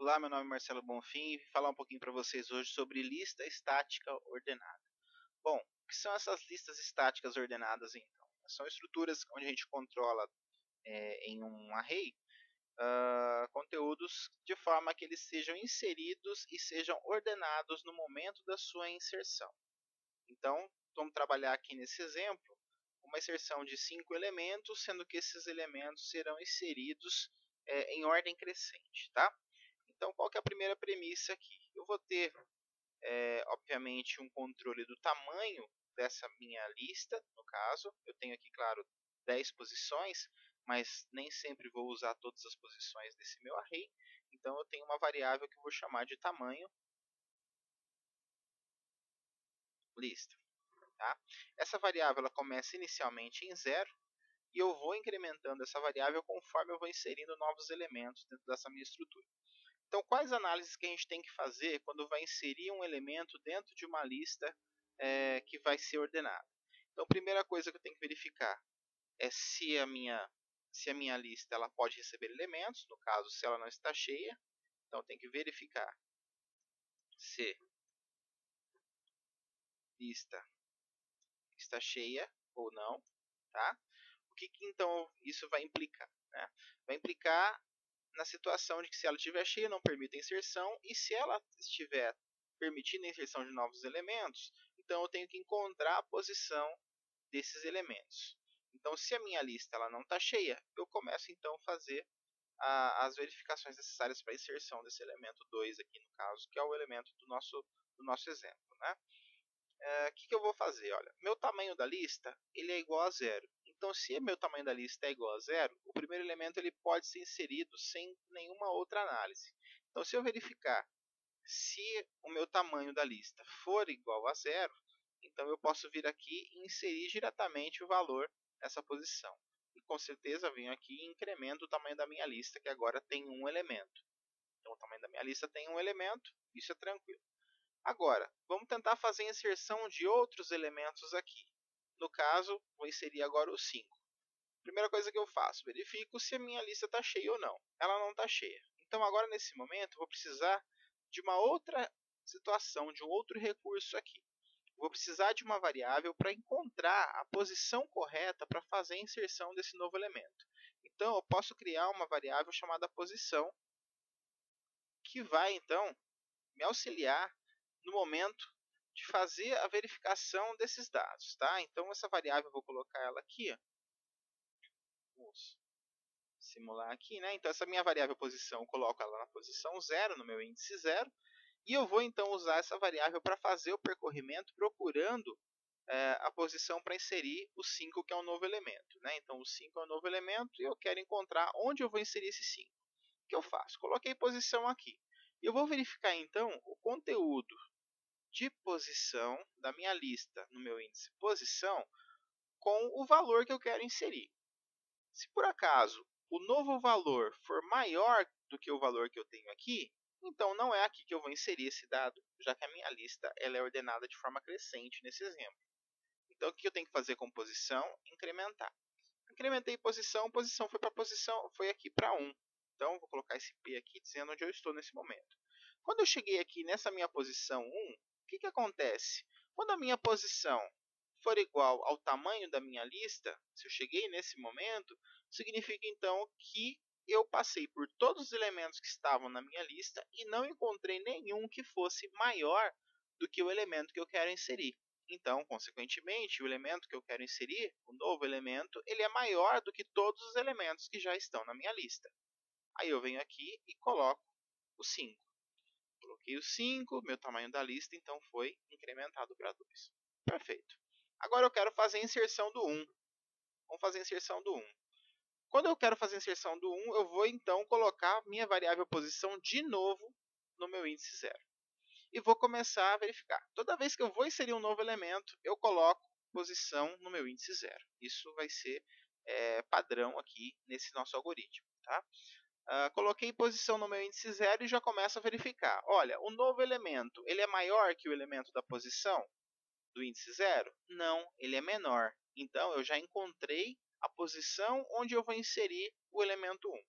Olá, meu nome é Marcelo Bonfim e vim falar um pouquinho para vocês hoje sobre lista estática ordenada. Bom, o que são essas listas estáticas ordenadas então? São estruturas onde a gente controla em um array conteúdos de forma que eles sejam inseridos e sejam ordenados no momento da sua inserção. Então, vamos trabalhar aqui nesse exemplo uma inserção de 5 elementos, sendo que esses elementos serão inseridos em ordem crescente, tá? Então, qual que é a primeira premissa aqui? Eu vou ter, obviamente, um controle do tamanho dessa minha lista, no caso. Eu tenho aqui, claro, 10 posições, mas nem sempre vou usar todas as posições desse meu array. Então, eu tenho uma variável que eu vou chamar de tamanho lista. Tá? Essa variável ela começa inicialmente em 0 e eu vou incrementando essa variável conforme eu vou inserindo novos elementos dentro dessa minha estrutura. Então, quais análises que a gente tem que fazer quando vai inserir um elemento dentro de uma lista que vai ser ordenada? Então, a primeira coisa que eu tenho que verificar é se a minha lista ela pode receber elementos, no caso, se ela não está cheia. Então, eu tenho que verificar se lista está cheia ou não. Tá? O que então isso vai implicar? Né? Vai implicar na situação de que se ela estiver cheia, não permite a inserção, e se ela estiver permitindo a inserção de novos elementos, então eu tenho que encontrar a posição desses elementos. Então, se a minha lista ela não está cheia, eu começo então a fazer as verificações necessárias para a inserção desse elemento 2 aqui no caso, que é o elemento do nosso exemplo. Né? Que eu vou fazer? Olha, meu tamanho da lista ele é igual a zero. Então, se meu tamanho da lista é igual a zero, o primeiro elemento ele pode ser inserido sem nenhuma outra análise. Então, se eu verificar se o meu tamanho da lista for igual a zero, então eu posso vir aqui e inserir diretamente o valor nessa posição. E com certeza venho aqui e incremento o tamanho da minha lista, que agora tem um elemento. Então, o tamanho da minha lista tem um elemento, isso é tranquilo. Agora, vamos tentar fazer a inserção de outros elementos aqui. No caso, vou inserir agora o 5. Primeira coisa que eu faço, verifico se a minha lista está cheia ou não. Ela não está cheia. Então, agora nesse momento, vou precisar de uma outra situação, de um outro recurso aqui. Vou precisar de uma variável para encontrar a posição correta para fazer a inserção desse novo elemento. Então, eu posso criar uma variável chamada posição, que vai, então, me auxiliar no momento de fazer a verificação desses dados. Tá? Então, essa variável, eu vou colocar ela aqui. Ó. Vamos simular aqui. Né? Então, essa minha variável posição, eu coloco ela na posição 0, no meu índice 0. E eu vou, então, usar essa variável para fazer o percorrimento procurando a posição para inserir o 5, que é um novo elemento. Né? Então, o 5 é um novo elemento e eu quero encontrar onde eu vou inserir esse 5. O que eu faço? Coloquei posição aqui. Eu vou verificar, então, o conteúdo de posição da minha lista no meu índice posição com o valor que eu quero inserir. Se por acaso o novo valor for maior do que o valor que eu tenho aqui, então não é aqui que eu vou inserir esse dado, já que a minha lista ela é ordenada de forma crescente nesse exemplo. Então o que eu tenho que fazer com posição? Incrementar. Incrementei posição, posição foi para posição, foi aqui para 1. Então vou colocar esse P aqui dizendo onde eu estou nesse momento. Quando eu cheguei aqui nessa minha posição 1, o que acontece? Quando a minha posição for igual ao tamanho da minha lista, se eu cheguei nesse momento, significa então que eu passei por todos os elementos que estavam na minha lista e não encontrei nenhum que fosse maior do que o elemento que eu quero inserir. Então, consequentemente, o elemento que eu quero inserir, o novo elemento, ele é maior do que todos os elementos que já estão na minha lista. Aí eu venho aqui e coloco o 5. Coloquei o 5, meu tamanho da lista então foi incrementado para 2. Perfeito. Agora eu quero fazer a inserção do 1. Vamos fazer a inserção do 1. Quando eu quero fazer a inserção do 1, eu vou então colocar minha variável posição de novo no meu índice 0. E vou começar a verificar. Toda vez que eu vou inserir um novo elemento, eu coloco posição no meu índice 0. Isso vai ser padrão aqui nesse nosso algoritmo. Tá? Coloquei posição no meu índice 0 e já começo a verificar. Olha, o novo elemento ele é maior que o elemento da posição do índice 0? Não, ele é menor. Então, eu já encontrei a posição onde eu vou inserir o elemento 1.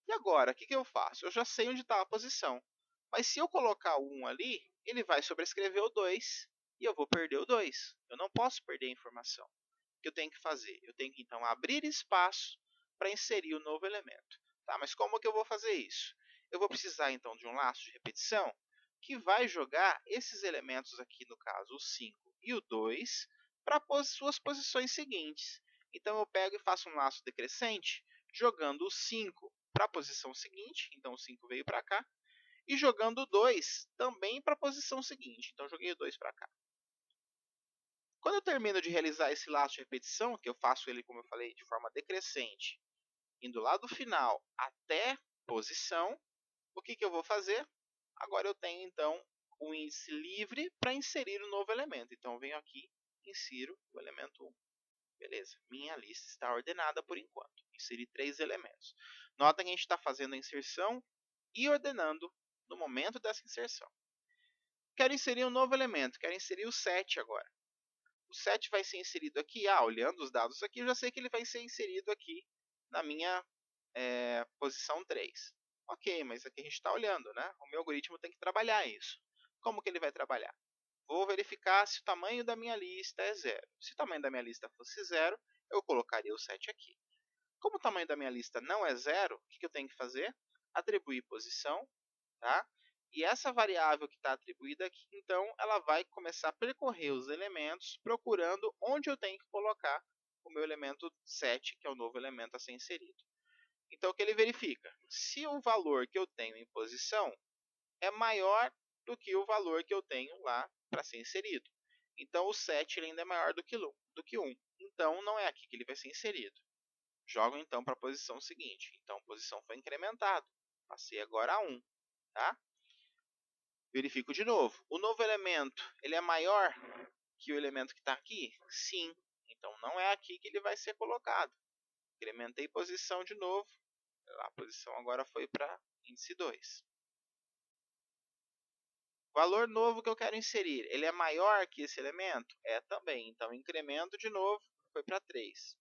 E agora, o que eu faço? Eu já sei onde está a posição. Mas se eu colocar o 1 ali, ele vai sobrescrever o 2 e eu vou perder o 2. Eu não posso perder a informação. O que eu tenho que fazer? Eu tenho que, então, abrir espaço para inserir o novo elemento. Tá, mas como que eu vou fazer isso? Eu vou precisar, então, de um laço de repetição que vai jogar esses elementos aqui, no caso, o 5 e o 2, para suas posições seguintes. Então, eu pego e faço um laço decrescente, jogando o 5 para a posição seguinte, então o 5 veio para cá, e jogando o 2 também para a posição seguinte, então joguei o 2 para cá. Quando eu termino de realizar esse laço de repetição, que eu faço ele, como eu falei, de forma decrescente, indo lá do final até posição, o que eu vou fazer? Agora eu tenho, então, o índice livre para inserir o novo elemento. Então, eu venho aqui, insiro o elemento 1. Beleza, minha lista está ordenada por enquanto. Inseri 3 elementos. Nota que a gente está fazendo a inserção e ordenando no momento dessa inserção. Quero inserir um novo elemento, quero inserir o 7 agora. O 7 vai ser inserido aqui, olhando os dados aqui, eu já sei que ele vai ser inserido aqui na minha posição 3. Ok, mas aqui a gente está olhando, né? O meu algoritmo tem que trabalhar isso. Como que ele vai trabalhar? Vou verificar se o tamanho da minha lista é 0. Se o tamanho da minha lista fosse 0, eu colocaria o 7 aqui. Como o tamanho da minha lista não é 0, o que eu tenho que fazer? Atribuir posição, tá? E essa variável que está atribuída aqui, então, ela vai começar a percorrer os elementos, procurando onde eu tenho que colocar o meu elemento 7, que é o novo elemento a ser inserido. Então, o que ele verifica? Se o valor que eu tenho em posição é maior do que o valor que eu tenho lá para ser inserido. Então, o 7 ele ainda é maior do que 1. Então, não é aqui que ele vai ser inserido. Jogo, então, para a posição seguinte. Então, a posição foi incrementada. Passei agora a 1. Tá? Verifico de novo. O novo elemento ele é maior que o elemento que está aqui? Sim. Então, não é aqui que ele vai ser colocado. Incrementei posição de novo. A posição agora foi para índice 2. O valor novo que eu quero inserir, ele é maior que esse elemento? É também. Então, incremento de novo, foi para 3.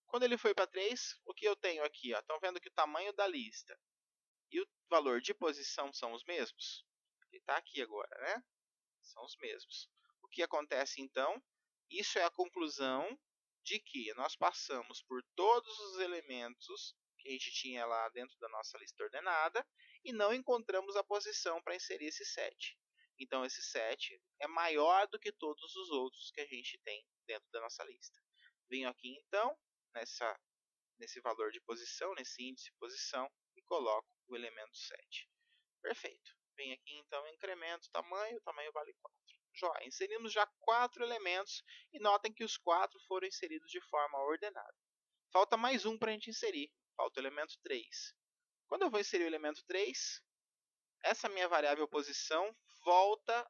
Quando ele foi para 3, o que eu tenho aqui? Estão vendo que o tamanho da lista e o valor de posição são os mesmos? Ele está aqui agora, né? São os mesmos. O que acontece então? Isso é a conclusão de que nós passamos por todos os elementos que a gente tinha lá dentro da nossa lista ordenada e não encontramos a posição para inserir esse 7. Então, esse 7 é maior do que todos os outros que a gente tem dentro da nossa lista. Venho aqui, então, nesse valor de posição, nesse índice de posição, e coloco o elemento 7. Perfeito. Vem aqui, então, incremento o tamanho vale 4. Joia, inserimos já 4 elementos e notem que os 4 foram inseridos de forma ordenada. Falta mais um para a gente inserir, falta o elemento 3. Quando eu vou inserir o elemento 3, essa minha variável posição volta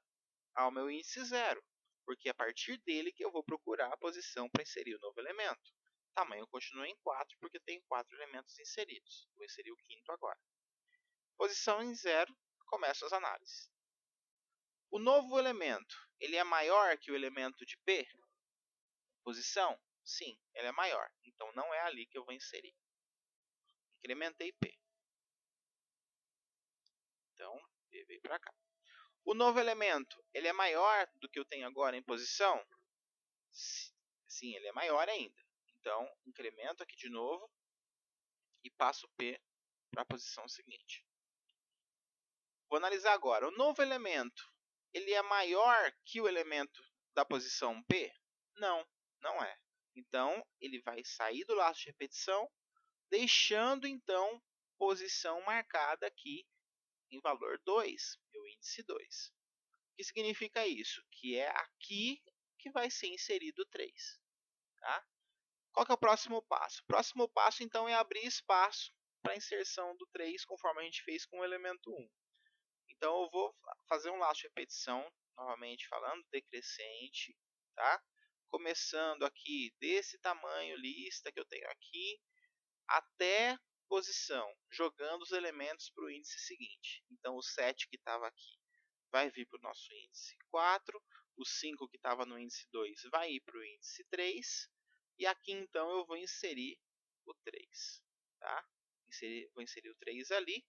ao meu índice 0, porque é a partir dele que eu vou procurar a posição para inserir o novo elemento. O tamanho continua em 4, porque tem 4 elementos inseridos. Vou inserir o quinto agora. Posição em 0, começo as análises. O novo elemento, ele é maior que o elemento de P? Posição? Sim, ele é maior. Então, não é ali que eu vou inserir. Incrementei P. Então, P veio para cá. O novo elemento, ele é maior do que eu tenho agora em posição? Sim, ele é maior ainda. Então, incremento aqui de novo e passo P para a posição seguinte. Vou analisar agora. O novo elemento, ele é maior que o elemento da posição P? Não, não é. Então, ele vai sair do laço de repetição, deixando, então, posição marcada aqui em valor 2, meu índice 2. O que significa isso? Que é aqui que vai ser inserido o 3. Tá? Qual que é o próximo passo? O próximo passo, então, é abrir espaço para a inserção do 3, conforme a gente fez com o elemento 1. Então, eu vou fazer um laço de repetição, novamente falando, decrescente, tá? Começando aqui desse tamanho, lista que eu tenho aqui, até posição, jogando os elementos para o índice seguinte. Então, o 7 que estava aqui vai vir para o nosso índice 4, o 5 que estava no índice 2 vai ir para o índice 3, e aqui, então, eu vou inserir o 3. Tá? vou inserir o 3 ali,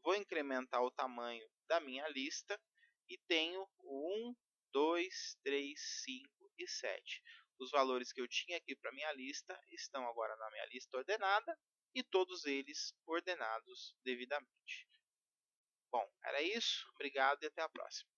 vou incrementar o tamanho da minha lista e tenho o 1, 2, 3, 5 e 7. Os valores que eu tinha aqui para minha lista estão agora na minha lista ordenada e todos eles ordenados devidamente. Bom, era isso. Obrigado e até a próxima.